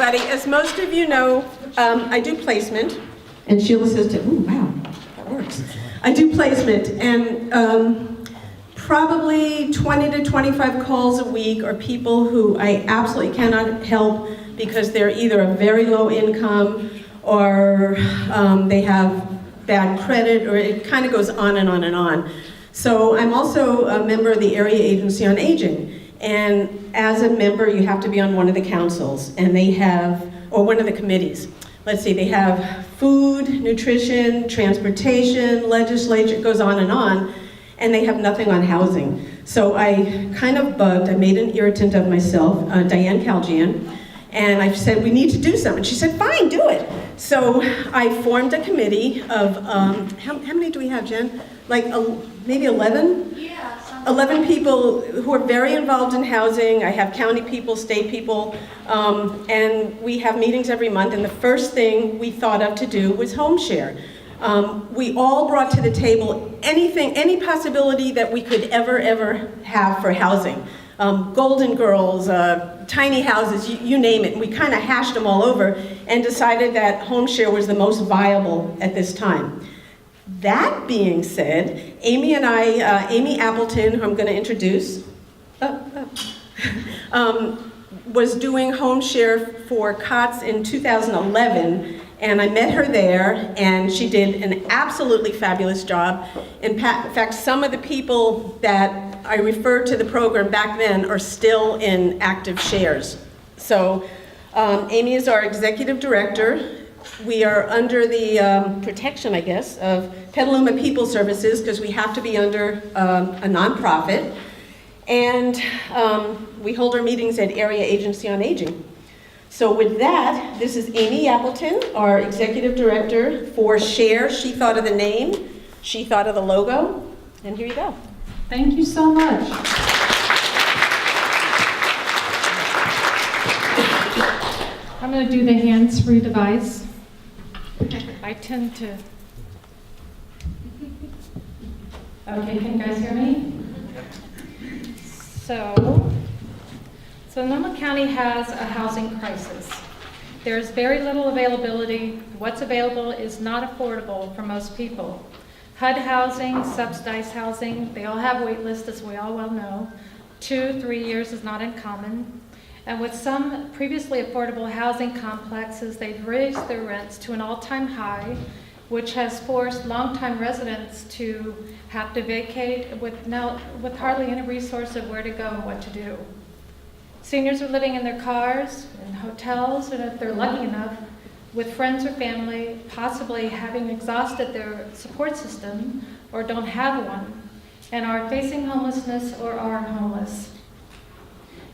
everybody. As most of you know, I do placement, and Sheila says, ooh, wow, that works. I do placement, and probably 20 to 25 calls a week are people who I absolutely cannot help because they're either a very low income or they have bad credit, or it kind of goes on and on and on. So I'm also a member of the Area Agency on Aging. And as a member, you have to be on one of the councils, and they have, or one of the committees. Let's see, they have food, nutrition, transportation, legislature, it goes on, and they have nothing on housing. So I kind of bugged, I made an irritant of myself, Diane Calgian, and I said, we need to do something. She said, fine, do it. So I formed a committee of, how many do we have, Jen? Like maybe 11? Yeah. 11 people who are very involved in housing. I have county people, state people, and we have meetings every month, and the first thing we thought of to do was home share. We all brought to the table anything, any possibility that we could ever have for housing. Golden girls, tiny houses, you name it. We kind of hashed them all over and decided that home share was the most viable at this time. That being said, Amy and I, Amy Appleton, who I'm going to introduce, was doing home share for COTS in 2011, and I met her there, and she did an absolutely fabulous job. In fact, some of the people that I referred to the program back then are still in active shares. So Amy is our executive director. We are under the protection, I guess, of Petaluma People Services because we have to be under a nonprofit. And we hold our meetings at Area Agency on Aging. So with that, this is Amy Appleton, our executive director for SHARE. She thought of the name, she thought of the logo, and here you go. Thank you so much. I'm going to do the hands-free device. I tend to... Okay, can you guys hear me? So Sonoma County has a housing crisis. There's very little availability. What's available is not affordable for most people. HUD housing, subsidized housing, they all have wait lists, as we all well know. 2-3 years is not uncommon. And with some previously affordable housing complexes, they've raised their rents to an all-time high, which has forced longtime residents to have to vacate with hardly any resource of where to go and what to do. Seniors are living in their cars, in hotels, and if they're lucky enough, with friends or family, possibly having exhausted their support system or don't have one, and are facing homelessness or are homeless.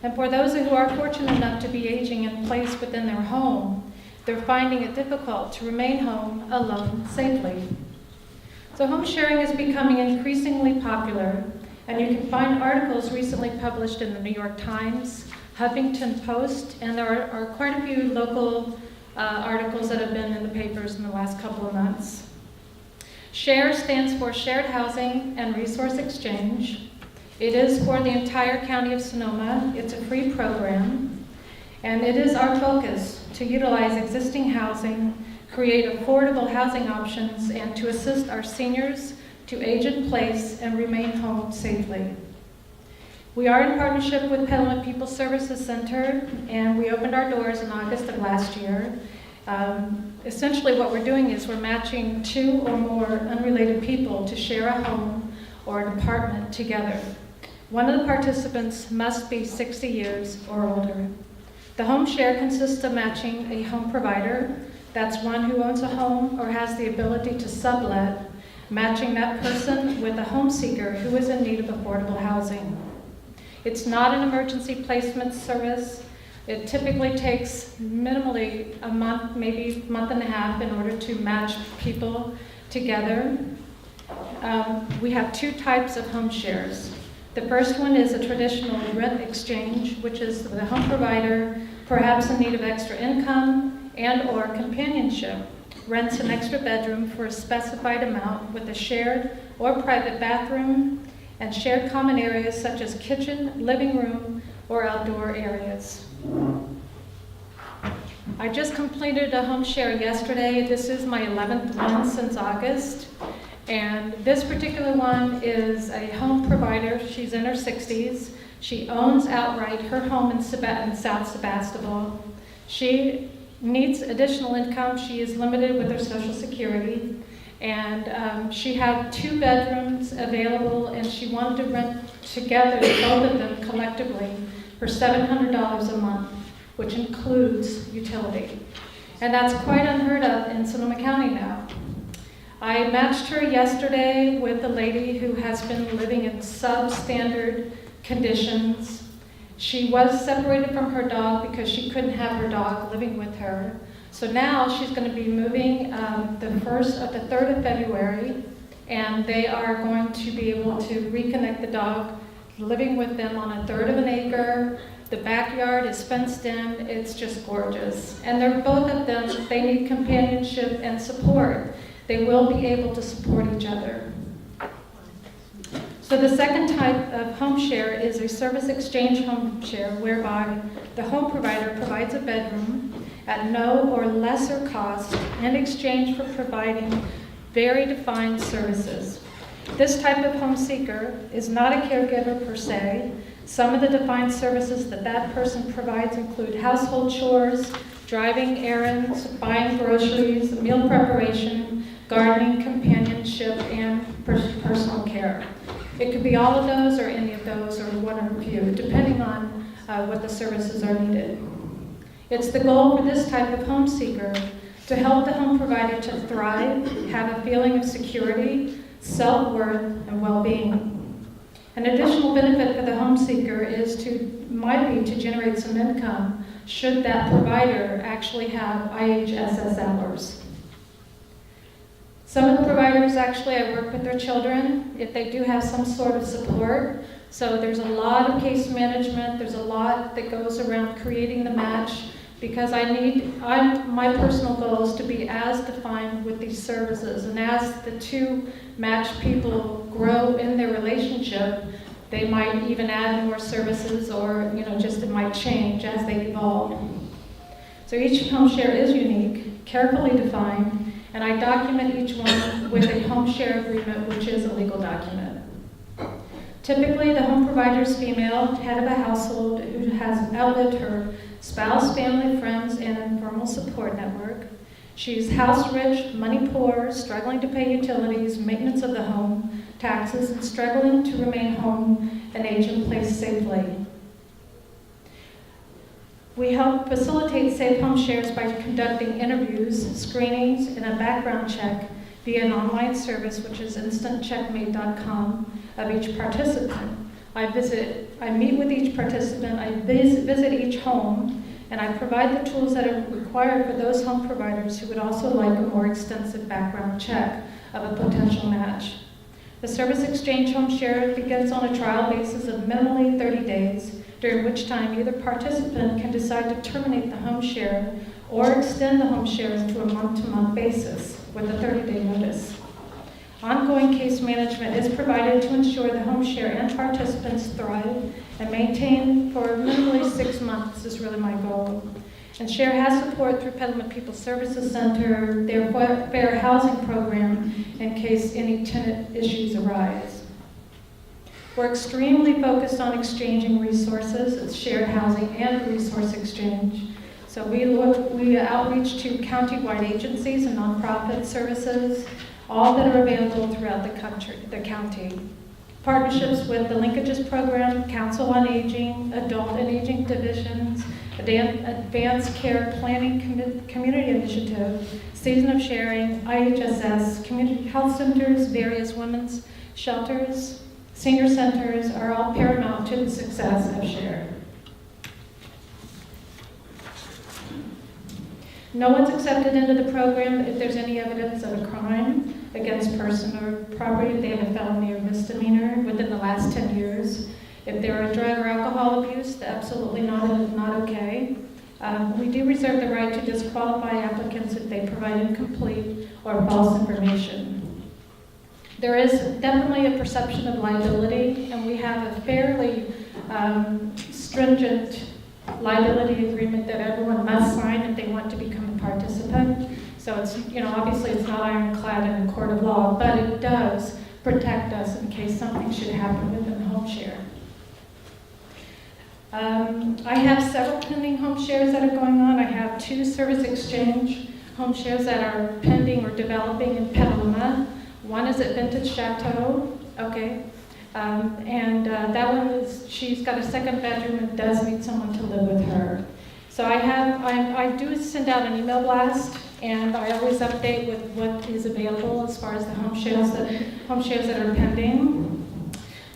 And for those who are fortunate enough to be aging in place within their home, they're finding it difficult to remain home alone safely. So home sharing is becoming increasingly popular, and you can find articles recently published in the New York Times, Huffington Post, and there are quite a few local articles that have been in the papers in the last couple of months. SHARE stands for Shared Housing and Resource Exchange. It is for the entire county of Sonoma. It's a free program, and it is our focus to utilize existing housing, create affordable housing options, and to assist our seniors to age in place and remain home safely. We are in partnership with Petaluma People Services Center, and we opened our doors in August of last year. Essentially what we're doing is we're matching 2 or more unrelated people to share a home or an apartment together. One of the participants must be 60 years or older. The home share consists of matching a home provider, that's one who owns a home or has the ability to sublet, matching that person with a home seeker who is in need of affordable housing. It's not an emergency placement service. It typically takes minimally a month, maybe a month and a half in order to match people together. We have 2 types of home shares. The first one is a traditional rent exchange, which is the home provider, perhaps in need of extra income and or companionship, rents an extra bedroom for a specified amount with a shared or private bathroom and shared common areas such as kitchen, living room, or outdoor areas. I just completed a home share yesterday. This is my 11th one since August. And this particular one is a home provider. She's in her 60s. She owns outright her home in South Sebastopol. She needs additional income. She is limited with her Social Security. And she had 2 bedrooms available, and she wanted to rent together, both of them collectively, for $700 a month, which includes utility. And that's quite unheard of in Sonoma County now. I matched her yesterday with a lady who has been living in substandard conditions. She was separated from her dog because she couldn't have her dog living with her. So now she's going to be moving the 3rd of February, and they are going to be able to reconnect the dog, living with them on 1/3 of an acre. The backyard is fenced in. It's just gorgeous. And they're both of them, they need companionship and support. They will be able to support each other. So the second type of home share is a service exchange home share, whereby the home provider provides a bedroom at no or lesser cost in exchange for providing very defined services. This type of home seeker is not a caregiver per se. Some of the defined services that that person provides include household chores, driving errands, buying groceries, meal preparation, gardening, companionship, and personal care. It could be all of those or any of those or one or a few, depending on what the services are needed. It's the goal for this type of home seeker to help the home provider to thrive, have a feeling of security, self-worth, and well-being. An additional benefit for the home seeker might be to generate some income should that provider actually have IHSS hours. Some of the providers, actually, I work with their children if they do have some sort of support. So there's a lot of case management. There's a lot that goes around creating the match, because my personal goal is to be as defined with these services. And as the 2 matched people grow in their relationship, they might even add more services, or just it might change as they evolve. So each home share is unique, carefully defined, and I document each one with a home share agreement, which is a legal document. Typically, the home provider is female, head of a household who has outlived her spouse, family, friends, and informal support network. She's house-rich, money-poor, struggling to pay utilities, maintenance of the home, taxes, and struggling to remain home and age in place safely. We help facilitate safe home shares by conducting interviews, screenings, and a background check via an online service, which is instantcheckmate.com, of each participant. I meet with each participant, I visit each home, and I provide the tools that are required for those home providers who would also like a more extensive background check of a potential match. The service exchange home share begins on a trial basis of minimally 30 days, during which time either participant can decide to terminate the home share or extend the home shares to a month-to-month basis with a 30-day notice. Ongoing case management is provided to ensure the home share and participants thrive and maintain for minimally 6 months is really my goal. And SHARE has support through Petaluma People Services Center, their fair housing program, in case any tenant issues arise. We're extremely focused on exchanging resources. It's shared housing and resource exchange. So we outreach to county-wide agencies and nonprofit services, all that are available throughout the county. Partnerships with the Linkages Program, Council on Aging, Adult and Aging Divisions, Advanced Care Planning Community Initiative, Season of Sharing, IHSS, community health centers, various women's shelters, senior centers are all paramount to the success of SHARE. No one's accepted into the program if there's any evidence of a crime against person or property, if they have a felony or misdemeanor within the last 10 years. If there are drug or alcohol abuse, absolutely not okay. We do reserve the right to disqualify applicants if they provide incomplete or false information. There is definitely a perception of liability, and we have a fairly stringent liability agreement that everyone must sign if they want to become a participant. So it's, obviously it's not ironclad in a court of law, but it does protect us in case something should happen within the home share. I have several pending home shares that are going on. I have 2 service exchange home shares that are pending or developing in Petaluma. One is at Vintage Chateau, okay. That one she's got a 2nd bedroom and does need someone to live with her. So I do send out an email blast, and I always update with what is available as far as the home shares that are pending.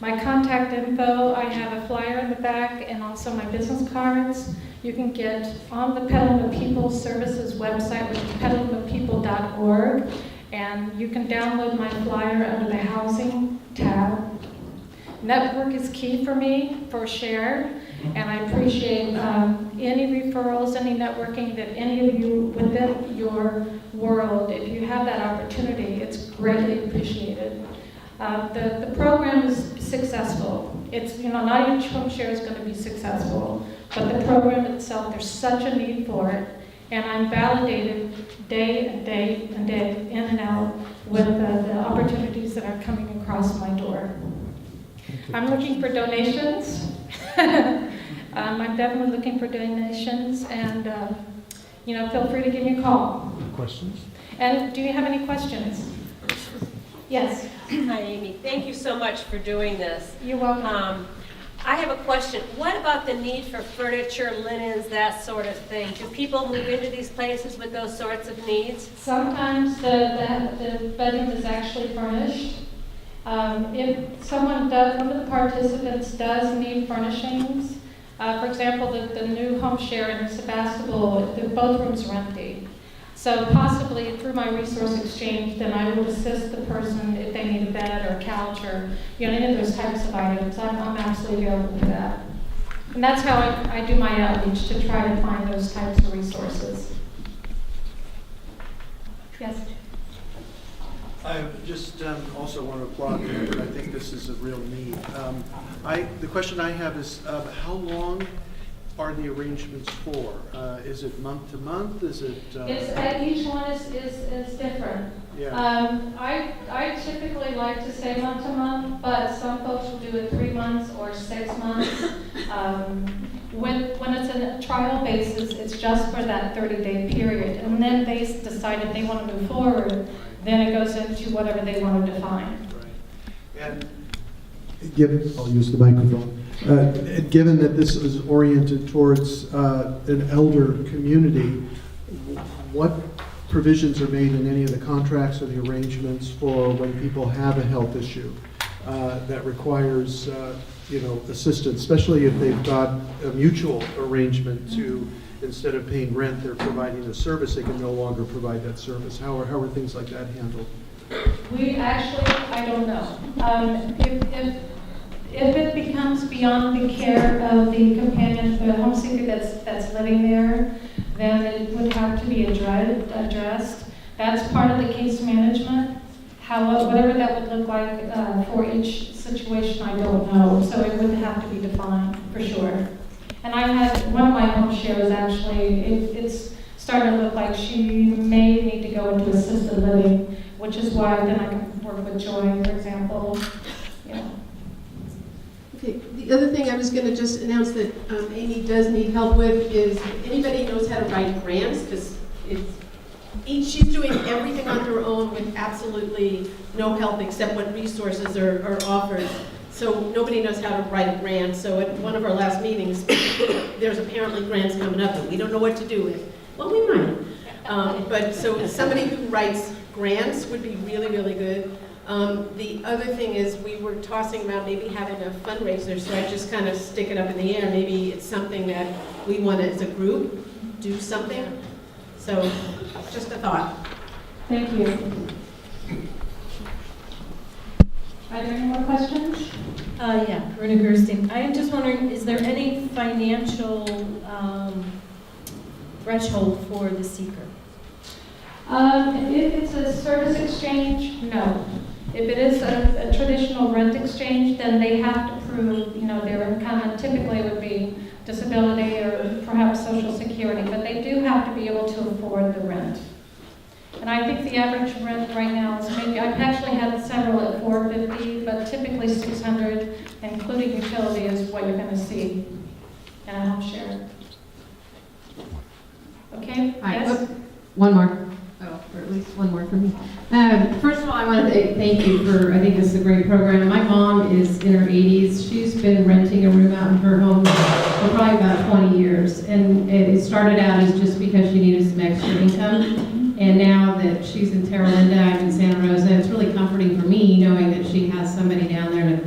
My contact info, I have a flyer in the back and also my business cards. You can get on the Petaluma People Services website, which is petalumapeople.org, and you can download my flyer under the Housing tab. Network is key for me for share, and I appreciate any referrals, any networking that any of you within your world, if you have that opportunity, it's greatly appreciated. The program is successful. It's, not each home share is going to be successful, but the program itself, there's such a need for it, and I'm validated day and day and day in and out with the opportunities that are coming across my door. I'm looking for donations. I'm definitely looking for donations, and feel free to give me a call. Questions? And do you have any questions? Yes. Hi, Amy. Thank you so much for doing this. You're welcome. I have a question. What about the need for furniture, linens, that sort of thing? Do people move into these places with those sorts of needs? Sometimes the bedroom is actually furnished. If one of the participants does need furnishings, for example, the new home share in Sebastopol, both rooms are empty. So possibly through my resource exchange, then I would assist the person if they need a bed or a couch or any of those types of items. I'm absolutely available for that. And that's how I do my outreach, to try to find those types of resources. Yes? I just also want to applaud you, but I think this is a real need. The question I have is, how long are the arrangements for? Is it month to month? Is it? Each one is different. Yeah. I typically like to say month to month, but some folks will do it 3 months or 6 months. When it's a trial basis, it's just for that 30-day period, and then they decide if they want to move forward. Then it goes into whatever they want to define. Right. And I'll use the microphone. Given that this is oriented towards an elder community, what provisions are made in any of the contracts or the arrangements for when people have a health issue that requires assistance, especially if they've got a mutual arrangement to, instead of paying rent, they're providing a service, they can no longer provide that service. How are things like that handled? We actually, I don't know. If it becomes beyond the care of the companion, the home seeker that's living there, then it would have to be addressed. That's part of the case management. Whatever that would look like for each situation, I don't know. So it would have to be defined for sure. And I had one of my home shares actually, it's starting to look like she may need to go into assisted living, which is why then I can work with Joy, for example. Okay, the other thing I was going to just announce that Amy does need help with is if anybody knows how to write grants, because she's doing everything on her own with absolutely no help except what resources are offered. So nobody knows how to write a grant. So at one of our last meetings, there's apparently grants coming up that we don't know what to do with. Well, we might. But so somebody who writes grants would be really, really good. The other thing is we were tossing about maybe having a fundraiser, so I just kind of stick it up in the air. Maybe it's something that we want to, as a group, do something. So just a thought. Thank you. Are there any more questions? Yeah, Rena Gerstein. I am just wondering, is there any financial threshold for the seeker? If it's a service exchange, no. If it is a traditional rent exchange, then they have to prove, their income, and typically it would be disability or perhaps Social Security, but they do have to be able to afford the rent. And I think the average rent right now is maybe, I've actually had several at $450, but typically $600, including utility, is what you're going to see in a home share. Okay? Hi, Yes? one more. Oh, or at least one more for me. First of all, I want to say thank you for, I think this is a great program. My mom is in her 80s. She's been renting a room out in her home for probably about 20 years. And it started out as just because she needed some extra income. And now that she's in Terra Linda, I'm in Santa Rosa, it's really comforting for me knowing that she has somebody down there to,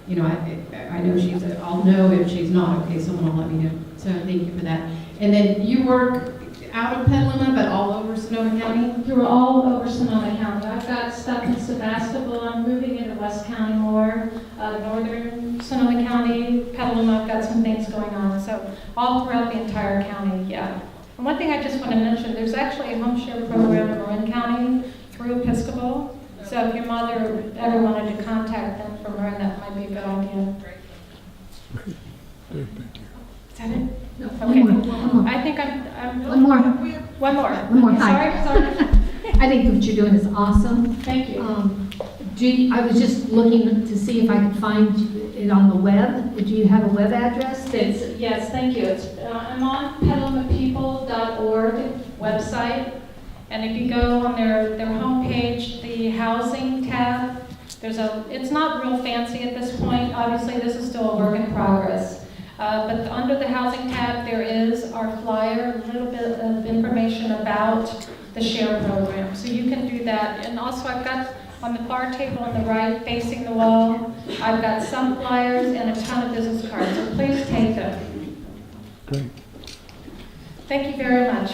you know, I know she's, I'll know if she's not okay, someone will let me know. So thank you for that. And then you work out of Petaluma, but all over Sonoma County? Through all over Sonoma County. I've got stuff in Sebastopol. I'm moving into West County more, northern Sonoma County, Petaluma. I've got some things going on. So all throughout the entire county, yeah. And one thing I just want to mention, there's actually a home share program in Marin County through Episcopal. So if your mother ever wanted to contact them from Marin, that might be a good idea. Is that it? No, Okay. one more. I think I'm One more. one more. One more. Hi. Sorry. I think what you're doing is awesome. Thank you. I was just looking to see if I could find it on the web. Do you have a web address? Yes, thank you. I'm on petalumapeople.org website, and if you go on their homepage, the housing tab, it's not real fancy at this point. Obviously, this is still a work in progress. But under the housing tab, there is our flyer, a little bit of information about the SHARE program. So you can do that. And also, I've got on the bar table on the right, facing the wall, I've got some flyers and a ton of business cards. So please take them. Great. Thank you very much.